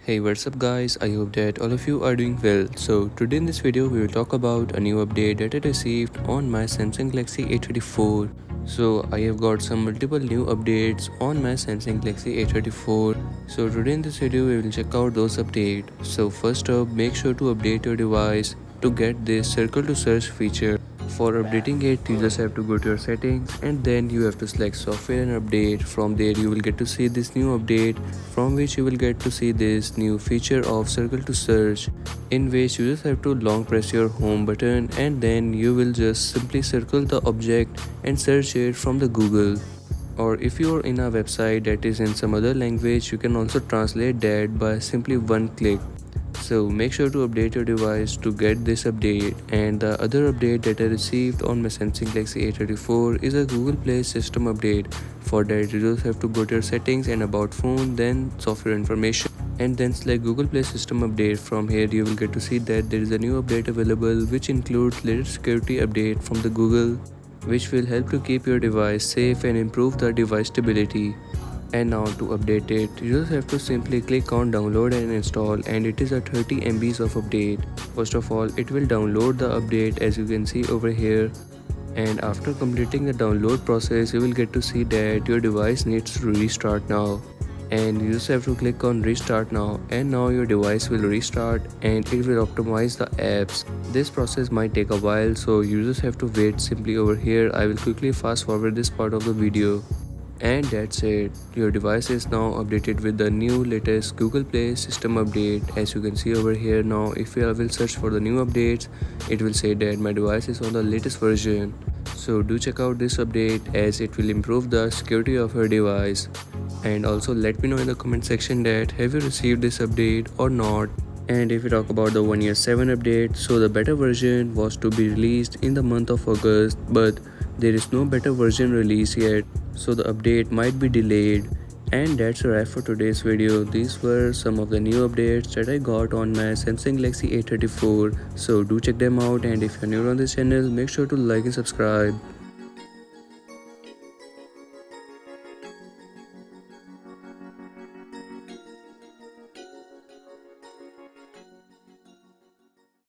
Hey, what's up guys? I hope that all of you are doing well. So today in this video we will talk about a new update that I received on my Samsung Galaxy A34. So I have got some multiple new updates on my Samsung Galaxy A34. So today in this video we will check out those updates. So first up, make sure to update your device to get this circle to search feature. For updating it, you just have to go to your settings and then you have to select software and update. From there you will get to see this new update, from which you will get to see this new feature of circle to search, in which you just have to long press your home button and then you will just simply circle the object and search it from the Google. Or if you are in a website that is in some other language, you can also translate that by simply one click. So make sure to update your device to get this update. And the other update that I received on my Samsung Galaxy A34 is a Google Play system update. For that you just have to go to your settings and about phone, then software information, and then select Google Play system update. From here you will get to see that there is a new update available which includes latest security update from the Google, which will help to keep your device safe and improve the device stability. And now to update it, you just have to simply click on download and install, and it is a 30 MBs of update. First of all, it will download the update as you can see over here, and after completing the download process you will get to see that your device needs to restart now. And you just have to click on restart now, and now your device will restart and it will optimize the apps. This process might take a while, so you just have to wait simply over here. I will quickly fast forward this part of the video. And that's it, your device is now updated with the new latest Google Play system update. As you can see over here now, if I will search for the new updates, it will say that my device is on the latest version. So do check out this update as it will improve the security of your device. And also let me know in the comment section that have you received this update or not. And if we talk about the 1 year 7 update, so the beta version was to be released in the month of August, but there is no beta version release yet, so the update might be delayed. And that's a wrap for today's video. These were some of the new updates that I got on my Samsung Galaxy A34. So do check them out, and if you're new on this channel, make sure to like and subscribe.